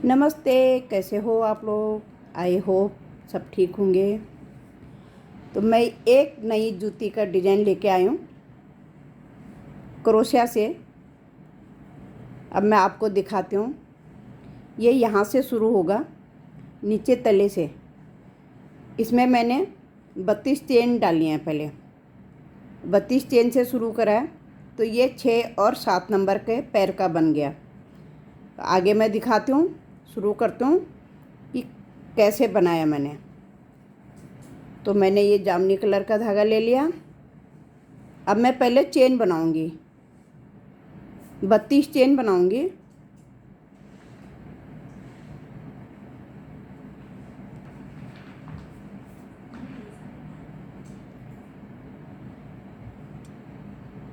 नमस्ते, कैसे हो आप लोग। आई होप सब ठीक होंगे। तो मैं एक नई जूती का डिज़ाइन लेके आई हूँ क्रोशिया से। अब मैं आपको दिखाती हूँ। ये यहाँ से शुरू होगा, नीचे तले से। इसमें मैंने 32 चेन डाली हैं। पहले 32 चेन से शुरू करा है, तो ये 6 और 7 नंबर के पैर का बन गया। तो आगे मैं दिखाती हूँ, शुरू करती हूँ कि कैसे बनाया मैंने। तो मैंने ये जामुनी कलर का धागा ले लिया। अब मैं पहले चेन बनाऊंगी, 32 चेन बनाऊंगी।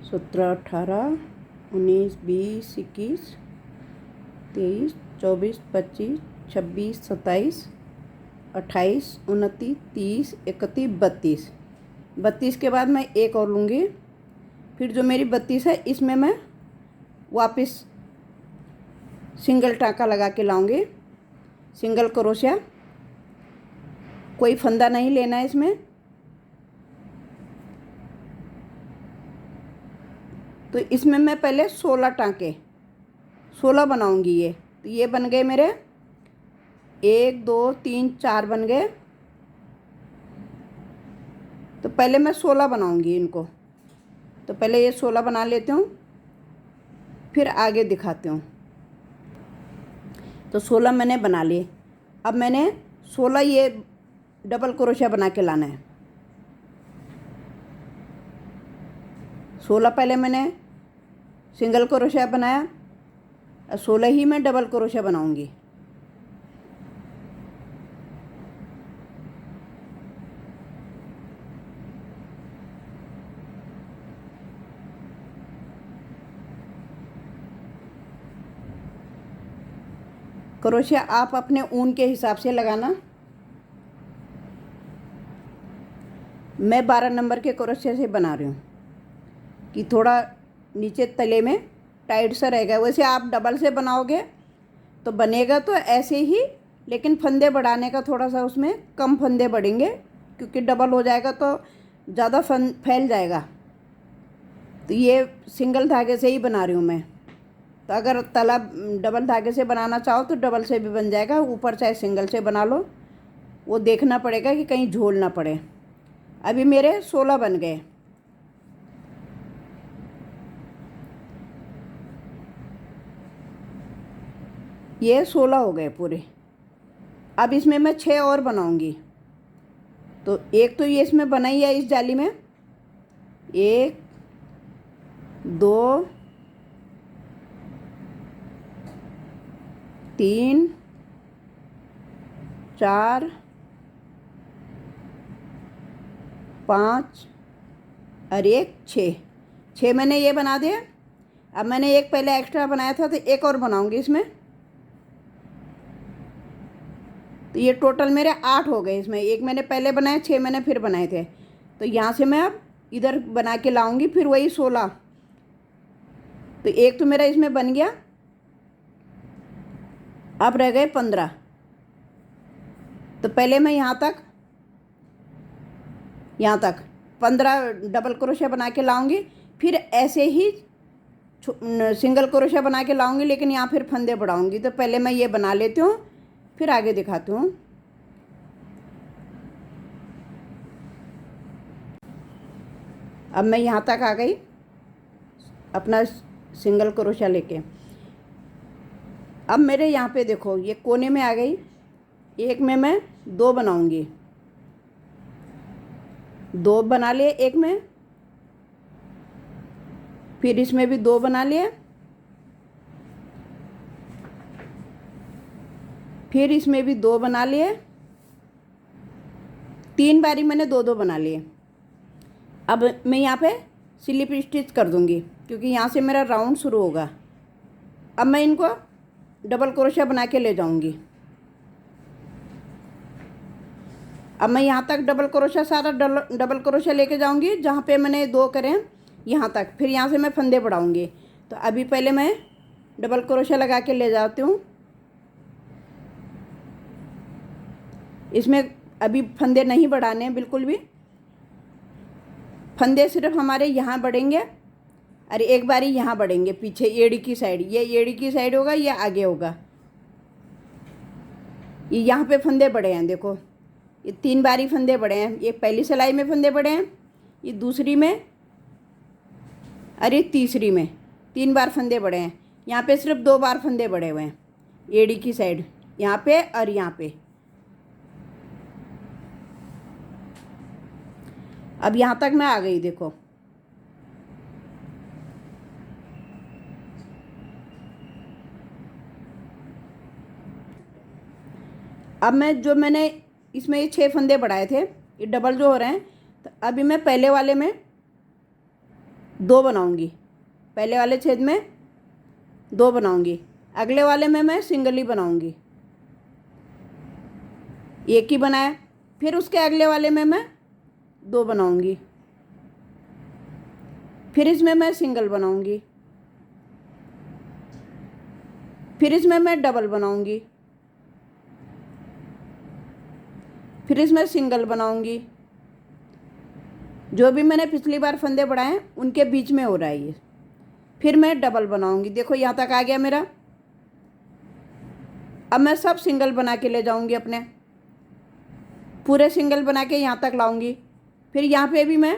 सत्रह, 18, 19, 20, 21, 23, 24, 25, 26, 27, 28, 29, 30, 31, 32। 32 के बाद मैं एक और लूँगी। फिर जो मेरी 32 है, इसमें मैं वापस सिंगल टाँका लगा के लाऊंगी, सिंगल क्रोशिया। कोई फंदा नहीं लेना है इसमें। तो इसमें मैं पहले 16 टाँके 16 बनाऊंगी। ये तो ये बन गए मेरे 1 2 3 4 बन गए। तो पहले मैं 16 बनाऊंगी इनको। तो पहले ये 16 बना लेती हूँ, फिर आगे दिखाती हूँ। तो 16 मैंने बना लिए। अब मैंने 16 ये डबल क्रोशिया बना के लाना है। 16 पहले मैंने सिंगल क्रोशिया बनाया, 16 ही मैं डबल क्रोशिया बनाऊंगी। क्रोशिया आप अपने ऊन के हिसाब से लगाना। मैं 12 नंबर के क्रोशिया से बना रही हूँ कि थोड़ा नीचे तले में टाइट सा रहेगा। वैसे आप डबल से बनाओगे तो बनेगा तो ऐसे ही, लेकिन फंदे बढ़ाने का थोड़ा सा उसमें कम फंदे बढ़ेंगे, क्योंकि डबल हो जाएगा तो ज़्यादा फैल जाएगा। तो ये सिंगल धागे से ही बना रही हूँ मैं। तो अगर तला डबल धागे से बनाना चाहो तो डबल से भी बन जाएगा, ऊपर चाहे सिंगल से बना लो। वो देखना पड़ेगा कि कहीं झोल ना पड़े। अभी मेरे 16 बन गए। ये 16 हो गए पूरे। अब इसमें मैं 6 और बनाऊंगी। तो एक तो ये इसमें बना ही है, इस जाली में 1 2 3 4 5 और एक 6 मैंने ये बना दिया। अब मैंने एक पहले एक्स्ट्रा बनाया था, तो एक और बनाऊंगी इसमें। तो ये टोटल मेरे 8 हो गए। इसमें एक मैंने पहले बनाए, 6 मैंने फिर बनाए थे। तो यहाँ से मैं अब इधर बना के लाऊंगी, फिर वही 16। तो एक तो मेरा इसमें बन गया। अब रह गए 15। तो पहले मैं यहाँ तक 15 डबल क्रोशिया बना के लाऊंगी, फिर ऐसे ही सिंगल क्रोशिया बना के लाऊंगी, लेकिन यहाँ फिर फंदे बढ़ाऊंगी। तो पहले मैं ये बना लेती हूँ, फिर आगे दिखाती हूँ। अब मैं यहाँ तक आ गई अपना सिंगल क्रोशिया लेके। अब मेरे यहाँ पे देखो, ये कोने में आ गई। एक में मैं 2 बनाऊंगी, 2 बना लिए एक में। फिर इसमें भी 2 बना लिए। फिर इसमें भी 2 बना लिए। 3 बारी मैंने 2 बना लिए। अब मैं यहाँ पे स्लिप स्टिच कर दूँगी, क्योंकि यहाँ से मेरा राउंड शुरू होगा। अब मैं इनको डबल क्रोशिया बना के ले जाऊँगी। अब मैं यहाँ तक डबल क्रोशिया सारा डबल क्रोशिया लेके जाऊँगी, जहाँ पे मैंने 2 करें यहाँ तक। फिर यहाँ से मैं फंदे बढ़ाऊँगी। तो अभी पहले मैं डबल क्रोशिया लगा के ले जाती हूँ। इसमें अभी फंदे नहीं बढ़ाने हैं बिल्कुल भी। फंदे सिर्फ हमारे यहाँ बढ़ेंगे और एक बारी यहाँ बढ़ेंगे पीछे एड़ी की साइड। ये एड़ी की साइड होगा, ये आगे होगा। ये यहाँ पे फंदे बढ़े हैं, देखो ये 3 बारी फंदे बढ़े हैं। ये पहली सिलाई में फंदे बढ़े हैं, ये दूसरी में और ये तीसरी में 3 बार फंदे बढ़े हैं। यहाँ पे सिर्फ 2 बार फंदे बढ़े हुए हैं एड़ी की साइड, यहाँ पे और यहाँ पे। अब यहाँ तक मैं आ गई, देखो अब मैंने इसमें ये 6 फंदे बढ़ाए थे, ये डबल जो हो रहे हैं। तो अभी मैं पहले वाले में 2 बनाऊंगी, पहले वाले छेद में 2 बनाऊंगी, अगले वाले में मैं सिंगल ही बनाऊंगी। एक ही बनाया, फिर उसके अगले वाले में मैं 2 बनाऊंगी, फिर इसमें मैं सिंगल बनाऊंगी, फिर इसमें मैं डबल बनाऊंगी, फिर इसमें सिंगल बनाऊंगी। जो भी मैंने पिछली बार फंदे बढ़ाए उनके बीच में हो रहा है ये। फिर मैं डबल बनाऊंगी, देखो यहाँ तक आ गया मेरा। अब मैं सब सिंगल बना के ले जाऊंगी, अपने पूरे सिंगल बना के यहाँ तक लाऊंगी। फिर यहाँ पे भी मैं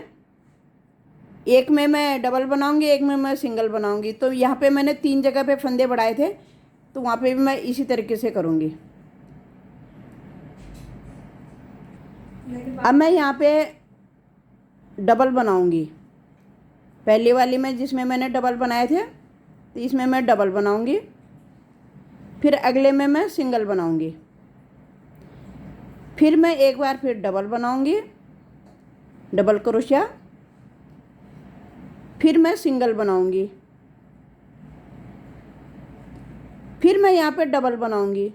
एक में मैं डबल बनाऊंगी, एक में मैं सिंगल बनाऊंगी। तो यहाँ पे मैंने 3 जगह पे फंदे बढ़ाए थे, तो वहाँ पे भी मैं इसी तरीके से करूँगी। अब मैं यहाँ पे डबल बनाऊंगी, पहली वाली में जिसमें मैंने डबल बनाए थे, तो इसमें मैं डबल बनाऊंगी। फिर अगले में मैं सिंगल बनाऊंगी, फिर मैं एक बार फिर डबल बनाऊंगी, डबल क्रोशिया, फिर मैं सिंगल बनाऊंगी, फिर मैं यहाँ पे डबल बनाऊंगी।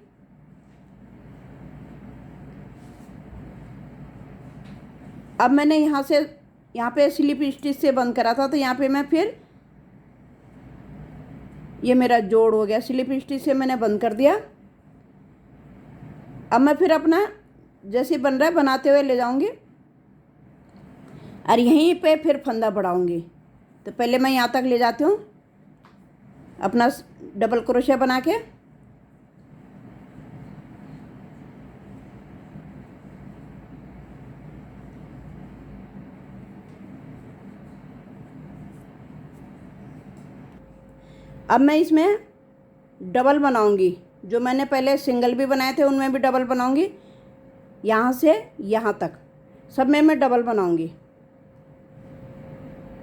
अब मैंने यहाँ पे स्लिप स्टिच से बंद करा था, तो यहाँ पे मैं फिर ये मेरा जोड़ हो गया, स्लिप स्टिच से मैंने बंद कर दिया। अब मैं फिर अपना जैसे बन रहा है बनाते हुए ले जाऊंगी और यहीं पे फिर फंदा बढ़ाऊंगी। तो पहले मैं यहाँ तक ले जाती हूँ अपना डबल क्रोशिया बना के। अब मैं इसमें डबल बनाऊंगी, जो मैंने पहले सिंगल भी बनाए थे उनमें भी डबल बनाऊंगी। यहाँ से यहाँ तक सब में मैं डबल बनाऊंगी।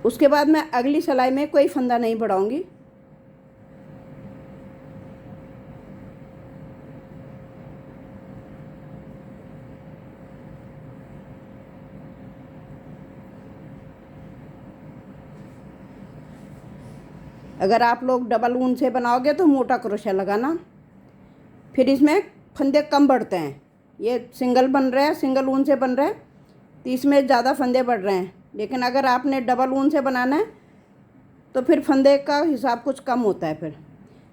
उसके बाद मैं अगली सिलाई में कोई फंदा नहीं बढ़ाऊंगी। अगर आप लोग डबल ऊन से बनाओगे तो मोटा क्रोशिया लगाना, फिर इसमें फंदे कम बढ़ते हैं। ये सिंगल बन रहा है, सिंगल ऊन से बन रहा है, तो इसमें ज़्यादा फंदे बढ़ रहे हैं। लेकिन अगर आपने डबल ऊन से बनाना है तो फिर फंदे का हिसाब कुछ कम होता है। फिर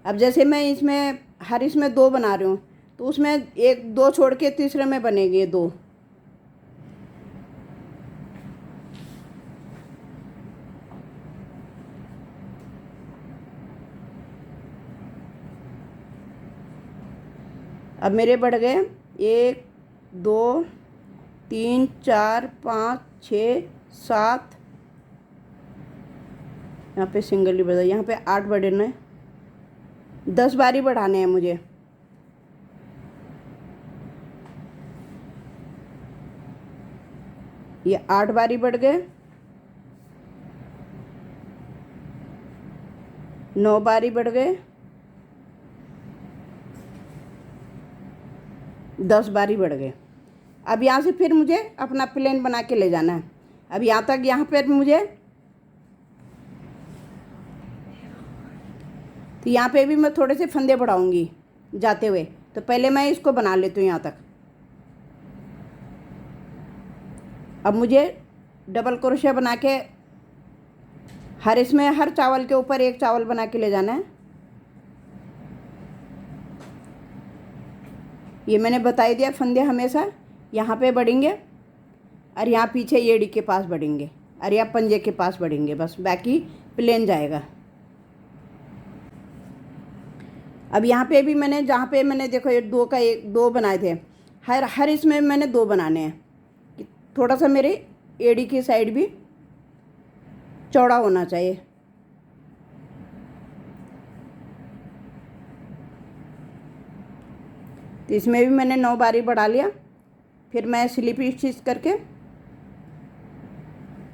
अब जैसे मैं इसमें 2 बना रही हूँ, तो उसमें 1-2 छोड़ के तीसरे में बनेंगे 2। अब मेरे बढ़ गए 1 2 3 4 5 6 7, यहाँ पे सिंगल ही बढ़ा, यहाँ पे 8 बढ़ने, 10 बारी बढ़ाने हैं मुझे। ये 8 बारी बढ़ गए, 9 बारी बढ़ गए, 10 बारी बढ़ गए। अब यहाँ से फिर मुझे अपना प्लेन बना के ले जाना है। अब यहाँ तक, यहाँ पर मुझे, तो यहाँ पे भी मैं थोड़े से फंदे बढ़ाऊंगी जाते हुए। तो पहले मैं इसको बना लेती हूँ यहाँ तक। अब मुझे डबल क्रोशिया बना के हर चावल के ऊपर 1 चावल बना के ले जाना है। ये मैंने बता ही दिया, फंदे हमेशा यहाँ पे बढ़ेंगे और यहाँ पीछे एड़ी के पास बढ़ेंगे और यहाँ पंजे के पास बढ़ेंगे, बस बाकी प्लेन जाएगा। अब यहाँ पे भी मैंने, जहाँ पे मैंने देखो ये दो बनाए थे, हर इसमें मैंने 2 बनाने हैं कि थोड़ा सा मेरे एड़ी की साइड भी चौड़ा होना चाहिए। तो इसमें भी मैंने 9 बारी बढ़ा लिया। फिर मैं स्लिप स्टिच करके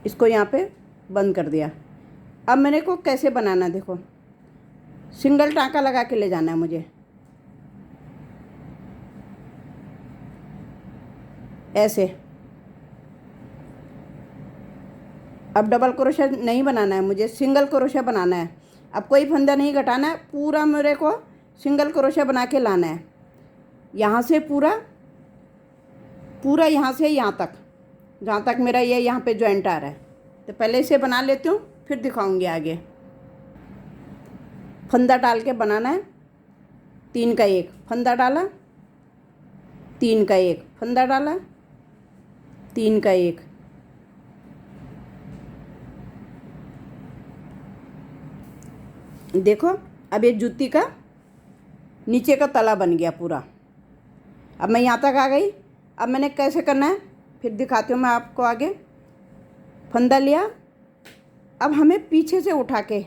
इसको यहाँ पे बंद कर दिया। अब मैंने को कैसे बनाना, देखो सिंगल टाँका लगा के ले जाना है मुझे, ऐसे। अब डबल क्रोशा नहीं बनाना है मुझे, सिंगल क्रोशा बनाना है। अब कोई फंदा नहीं घटाना है, पूरा मेरे को सिंगल क्रोशा बना के लाना है। यहाँ से पूरा यहाँ से यहाँ तक, जहाँ तक मेरा ये यहाँ पे जॉइंट आ रहा है। तो पहले इसे बना लेती हूँ, फिर दिखाऊंगी आगे। फंदा डाल के बनाना है, 3 का 1 फंदा डाला, 3 का 1 फंदा डाला, 3 का 1। देखो अब ये जूती का नीचे का तला बन गया पूरा। अब मैं यहाँ तक आ गई। अब मैंने कैसे करना है फिर दिखाती हूँ मैं आपको आगे। फंदा लिया, अब हमें पीछे से उठा के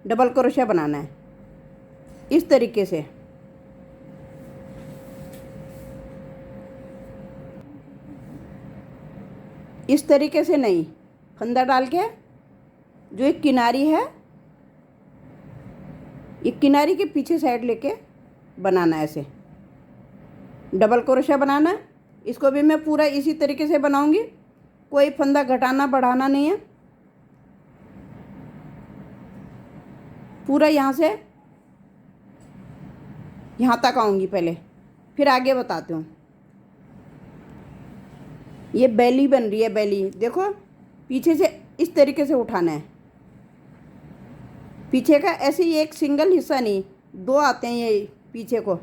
डबल क्रोशिया बनाना है, इस तरीके से। इस तरीके से नहीं, फंदा डाल के जो एक किनारी है, एक किनारी के पीछे साइड लेके बनाना है, ऐसे डबल क्रोशिया बनाना है। इसको भी मैं पूरा इसी तरीके से बनाऊंगी, कोई फंदा घटाना बढ़ाना नहीं है। पूरा यहाँ से यहाँ तक आऊँगी पहले, फिर आगे बताती हूँ। ये बेली बन रही है, बेली देखो, पीछे से इस तरीके से उठाना है। पीछे का ऐसे ही एक सिंगल हिस्सा नहीं, 2 आते हैं ये पीछे को।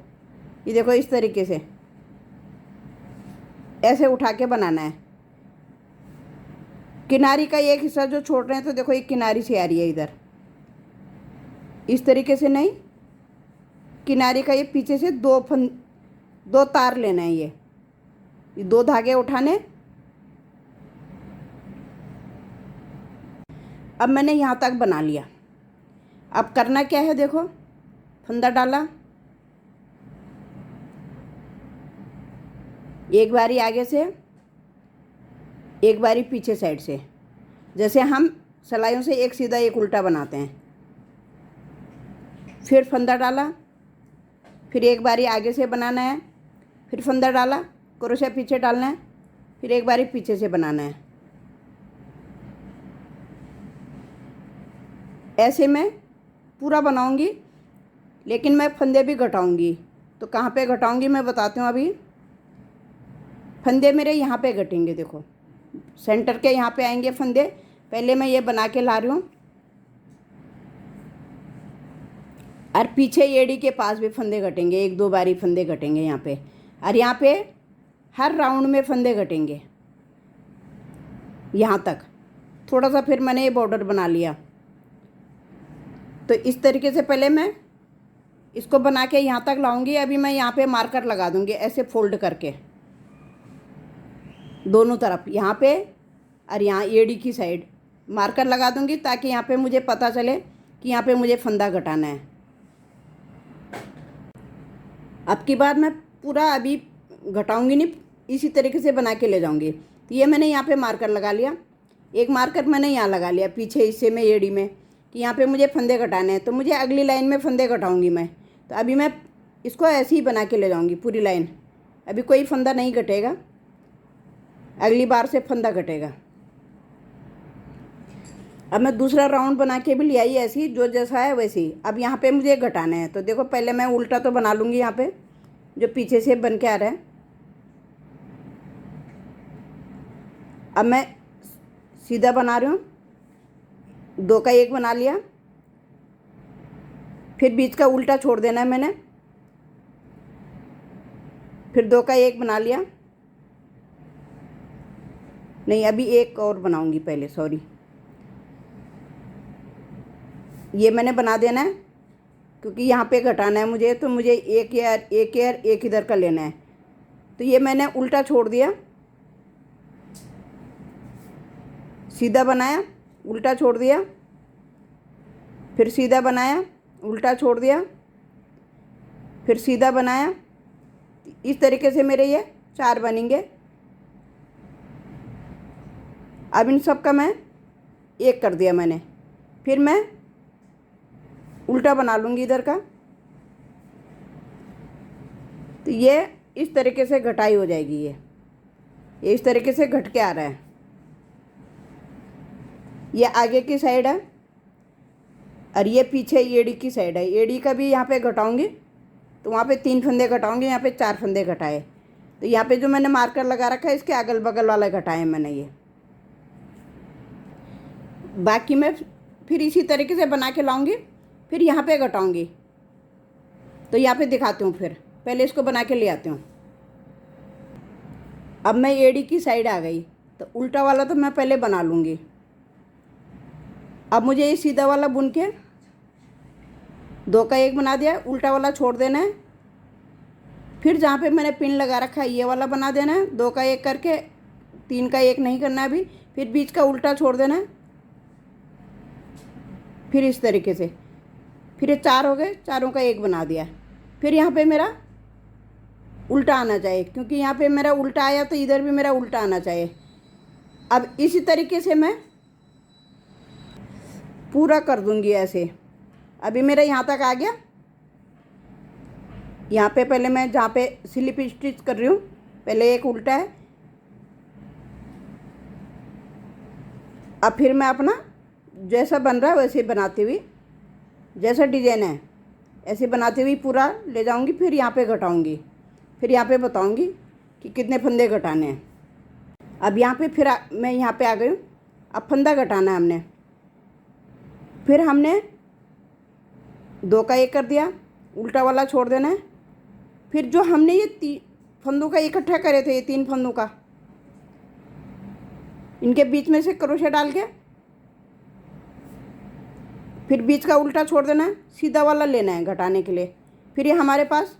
ये देखो इस तरीके से ऐसे उठा के बनाना है। किनारी का एक हिस्सा जो छोड़ रहे हैं, तो देखो एक किनारी से आ रही है इधर, इस तरीके से नहीं, किनारी का ये पीछे से 2 तार लेना है। ये 2 धागे उठाने। अब मैंने यहाँ तक बना लिया। अब करना क्या है, देखो फंदा डाला, एक बारी आगे से, एक बारी पीछे साइड से, जैसे हम सिलाइयों से एक सीधा एक उल्टा बनाते हैं। फिर फंदा डाला, फिर एक बारी आगे से बनाना है, फिर फंदा डाला, क्रोशिया पीछे डालना है, फिर एक बारी पीछे से बनाना है। ऐसे मैं पूरा बनाऊंगी, लेकिन मैं फंदे भी घटाऊंगी। तो कहाँ पे घटाऊंगी मैं बताती हूँ अभी। फंदे मेरे यहाँ पे घटेंगे, देखो सेंटर के यहाँ पे आएंगे फंदे। पहले मैं ये बना के ला रही हूँ, और पीछे एड़ी के पास भी फंदे घटेंगे, 1-2 बारी फंदे घटेंगे यहाँ पे। और यहाँ पे हर राउंड में फंदे घटेंगे यहाँ तक। थोड़ा सा फिर मैंने ये बॉर्डर बना लिया। तो इस तरीके से पहले मैं इसको बना के यहाँ तक लाऊंगी। अभी मैं यहाँ पे मार्कर लगा दूँगी, ऐसे फोल्ड करके दोनों तरफ, यहाँ पे और यहाँ एड़ी की साइड मार्कर लगा दूँगी, ताकि यहाँ पे मुझे पता चले कि यहाँ पे मुझे फंदा घटाना है। अब की बार मैं पूरा अभी घटाऊँगी नहीं, इसी तरीके से बना के ले जाऊँगी। तो ये मैंने यहाँ पे मार्कर लगा लिया, एक मार्कर मैंने यहाँ लगा लिया पीछे हिस्से में एड़ी में, कि यहाँ पे मुझे फंदे घटाने हैं। तो मुझे अगली लाइन में फंदे घटाऊँगी मैं। तो अभी मैं इसको ऐसे ही बना के ले जाऊँगी पूरी लाइन। अभी कोई फंदा नहीं घटेगा, अगली बार से फंदा घटेगा। अब मैं दूसरा राउंड बना के भी ले आई ऐसे ही, जो जैसा है वैसे ही। अब यहाँ पे मुझे घटाना है। तो देखो पहले मैं उल्टा तो बना लूँगी, यहाँ पे जो पीछे से बन के आ रहा है। अब मैं सीधा बना रही हूँ, 2 का 1 बना लिया, फिर बीच का उल्टा छोड़ देना है मैंने, फिर 2 का 1 बना लिया, नहीं, अभी एक और बनाऊंगी पहले, सॉरी। ये मैंने बना देना है क्योंकि यहाँ पे घटाना है मुझे, तो मुझे एक इधर का लेना है। तो ये मैंने उल्टा छोड़ दिया, सीधा बनाया, उल्टा छोड़ दिया, फिर सीधा बनाया, उल्टा छोड़ दिया, फिर सीधा बनाया। इस तरीके से मेरे ये 4 बनेंगे। अब इन सब का मैं एक कर दिया मैंने, फिर मैं उल्टा बना लूँगी इधर का। तो ये इस तरीके से घटाई हो जाएगी। ये इस तरीके से घट के आ रहा है। ये आगे की साइड है और ये पीछे एड़ी की साइड है। एड़ी का भी यहाँ पे घटाऊंगी, तो वहाँ पे 3 फंदे घटाऊंगी, यहाँ पे 4 फंदे घटाए। तो यहाँ पे जो मैंने मार्कर लगा रखा है इसके अगल बगल वाला घटाए मैंने ये। बाकी मैं फिर इसी तरीके से बना के लाऊंगी, फिर यहाँ पे घटाऊंगी। तो यहाँ पे दिखाती हूँ, फिर पहले इसको बना के ले आती हूँ। अब मैं एड़ी की साइड आ गई, तो उल्टा वाला तो मैं पहले बना लूँगी। अब मुझे ये सीधा वाला बुन के 2 का 1 बना दिया, उल्टा वाला छोड़ देना है। फिर जहाँ पे मैंने पिन लगा रखा है ये वाला बना देना है, 2 का 1 करके, 3 का 1 नहीं करना है अभी। फिर बीच का उल्टा छोड़ देना है, फिर इस तरीके से, फिर ये 4 हो गए, चारों का 1 बना दिया। फिर यहाँ पे मेरा उल्टा आना चाहिए, क्योंकि यहाँ पे मेरा उल्टा आया तो इधर भी मेरा उल्टा आना चाहिए। अब इसी तरीके से मैं पूरा कर दूंगी ऐसे। अभी मेरा यहाँ तक आ गया। यहाँ पे पहले मैं जहाँ पे स्लिप स्टिच कर रही हूँ, पहले एक उल्टा है। अब फिर मैं अपना जैसा बन रहा है वैसे बनाती हुई, जैसा डिजाइन है ऐसे बनाती हुई पूरा ले जाऊंगी। फिर यहाँ पे घटाऊंगी, फिर यहाँ पे बताऊंगी कि कितने फंदे घटाने हैं। अब यहाँ पे फिर मैं यहाँ पे आ गई हूँ। अब फंदा घटाना है हमने। फिर हमने 2 का 1 कर दिया, उल्टा वाला छोड़ देना है। फिर जो हमने ये 3 फंदों का इकट्ठा करे थे, ये 3 फंदों का, इनके बीच में से क्रोशे डाल के फिर बीच का उल्टा छोड़ देना है, सीधा वाला लेना है घटाने के लिए। फिर ये हमारे पास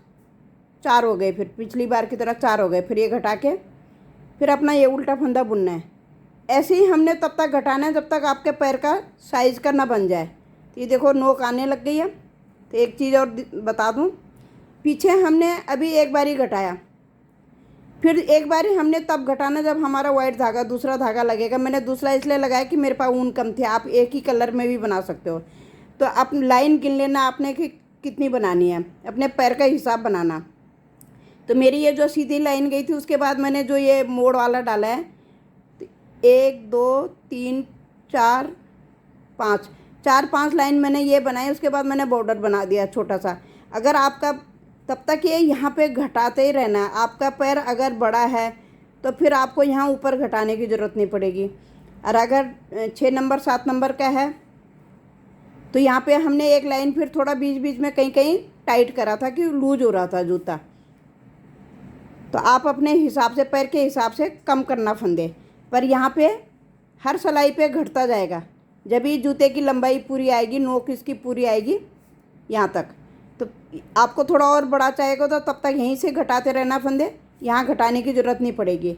4 हो गए, फिर पिछली बार की तरह 4 हो गए। फिर ये घटा के फिर अपना ये उल्टा फंदा बुनना है। ऐसे ही हमने तब तक घटाना है जब तक आपके पैर का साइज़ का ना बन जाए। तो ये देखो नोक आने लग गई है। तो एक चीज़ और बता दूं, पीछे हमने अभी एक बारी घटाया, फिर एक बारी हमने तब घटाना जब हमारा वाइट धागा, दूसरा धागा लगेगा। मैंने दूसरा इसलिए लगाया कि मेरे पास ऊन कम थे। आप एक ही कलर में भी बना सकते हो। तो आप लाइन गिन लेना आपने कि कितनी बनानी है, अपने पैर का हिसाब बनाना। तो मेरी ये जो सीधी लाइन गई थी, उसके बाद मैंने जो ये मोड़ वाला डाला है, 1 2 3 4 5, 4-5 लाइन मैंने ये बनाई। उसके बाद मैंने बॉर्डर बना दिया छोटा सा। अगर आपका तब तक ये यहाँ पे घटाते ही रहना है। आपका पैर अगर बड़ा है तो फिर आपको यहाँ ऊपर घटाने की ज़रूरत नहीं पड़ेगी। और अगर 6 नंबर 7 नंबर का है तो यहाँ पे हमने एक लाइन फिर थोड़ा बीच बीच में कहीं कहीं टाइट करा था कि लूज हो रहा था जूता। तो आप अपने हिसाब से, पैर के हिसाब से कम करना फंदे। पर यहाँ पे हर सिलाई पे घटता जाएगा। जब ये जूते की लंबाई पूरी आएगी, नोक इसकी पूरी आएगी यहाँ तक, तो आपको थोड़ा और बड़ा चाहेगा तो तब तक यहीं से घटाते रहना फंदे। यहाँ घटाने की ज़रूरत नहीं पड़ेगी।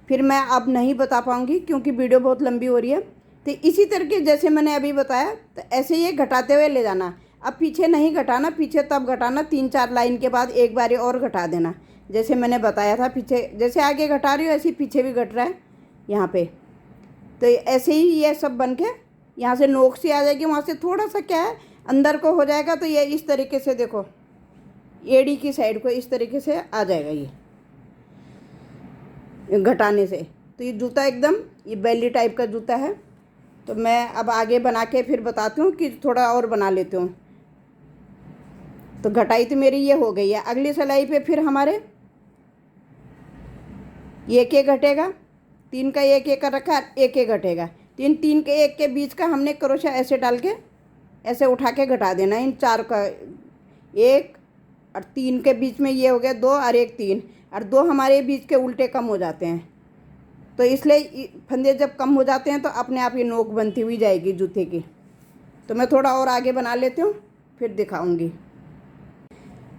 फिर मैं अब नहीं बता पाऊँगी क्योंकि वीडियो बहुत लंबी हो रही है। तो इसी तरीके जैसे मैंने अभी बताया, तो ऐसे ही घटाते हुए ले जाना। अब पीछे नहीं घटाना, पीछे तब घटाना 3-4 लाइन के बाद एक बारी और घटा देना, जैसे मैंने बताया था। पीछे जैसे आगे घटा रही हो ऐसे ही पीछे भी घट रहा है यहाँ पे। तो ऐसे ही ये सब बन के यहाँ से नोक सी आ जाएगी, वहाँ से थोड़ा सा क्या है अंदर को हो जाएगा। तो ये इस तरीके से देखो, एड़ी की साइड को इस तरीके से आ जाएगा ये घटाने से। तो ये जूता एकदम ये बेली टाइप का जूता है। तो मैं अब आगे बना के फिर बताती हूँ कि थोड़ा और बना लेती हूँ। तो घटाई तो मेरी ये हो गई है। अगली सिलाई पे फिर हमारे ये के घटेगा, 3 का 1 कर रखा है, 1 घटेगा। 3 के 1 के बीच का हमने क्रोशा ऐसे डाल के ऐसे उठा के घटा देना। इन 4 का 1 और 3 के बीच में ये हो गया 2 और 1 3, और 2 हमारे बीच के उल्टे कम हो जाते हैं। तो इसलिए फंदे जब कम हो जाते हैं तो अपने आप ये नोक बनती हुई जाएगी जूते की। तो मैं थोड़ा और आगे बना लेती हूँ, फिर दिखाऊंगी।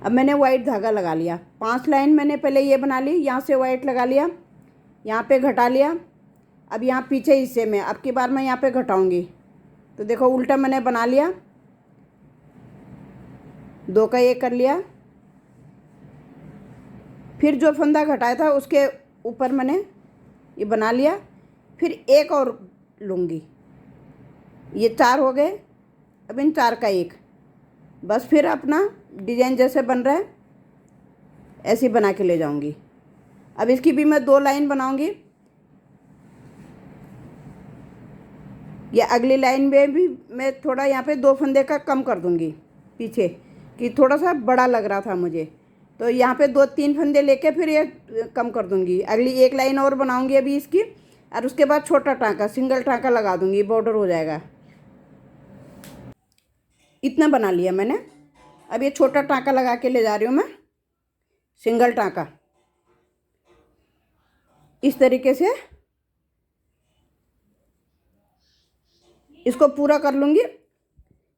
अब मैंने वाइट धागा लगा लिया, 5 लाइन मैंने पहले ये बना ली, यहाँ से वाइट लगा लिया, यहाँ पे घटा लिया। अब यहाँ पीछे हिस्से में अब की बार मैं यहाँ पे घटाऊंगी। तो देखो उल्टा मैंने बना लिया, 2 का 1 कर लिया, फिर जो फंदा घटाया था उसके ऊपर मैंने ये बना लिया, फिर 1 और लूँगी। ये 4 हो गए। अब इन 4 का 1, बस फिर अपना डिजाइन जैसे बन रहा है ऐसे बना के ले जाऊंगी। अब इसकी भी मैं 2 लाइन बनाऊंगी। ये अगली लाइन में भी मैं थोड़ा यहाँ पे 2 फंदे का कम कर दूंगी पीछे, कि थोड़ा सा बड़ा लग रहा था मुझे, तो यहाँ पे 2-3 फंदे लेके फिर ये कम कर दूंगी। अगली 1 लाइन और बनाऊंगी अभी इसकी, और उसके बाद छोटा टाँका, सिंगल टाँका लगा दूंगी, बॉर्डर हो जाएगा। इतना बना लिया मैंने। अब ये छोटा टाँका लगा के ले जा रही हूँ मैं, सिंगल टाँका इस तरीके से इसको पूरा कर लूँगी।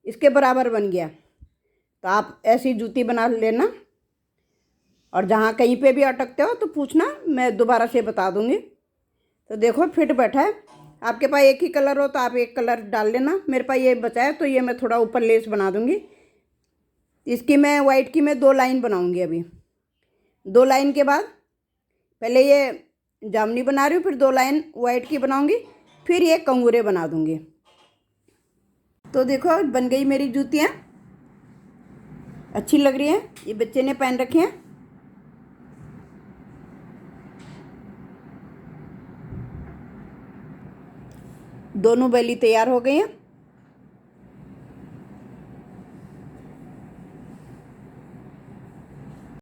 इसके बराबर बन गया तो आप ऐसी जूती बना लेना, और जहाँ कहीं पे भी अटकते हो तो पूछना, मैं दोबारा से बता दूँगी। तो देखो फिट बैठा है। आपके पास एक ही कलर हो तो आप एक कलर डाल लेना, मेरे पास ये बचा है तो ये मैं थोड़ा ऊपर लेस बना दूँगी। इसकी मैं वाइट की मैं 2 लाइन बनाऊँगी अभी। 2 लाइन के बाद पहले ये जामनी बना रही हूँ, फिर 2 लाइन वाइट की बनाऊँगी, फिर ये कंगूरे बना दूँगी। तो देखो बन गई मेरी जूतियाँ, अच्छी लग रही हैं। ये बच्चे ने पहन रखे हैं। दोनों बैली तैयार हो गई हैं।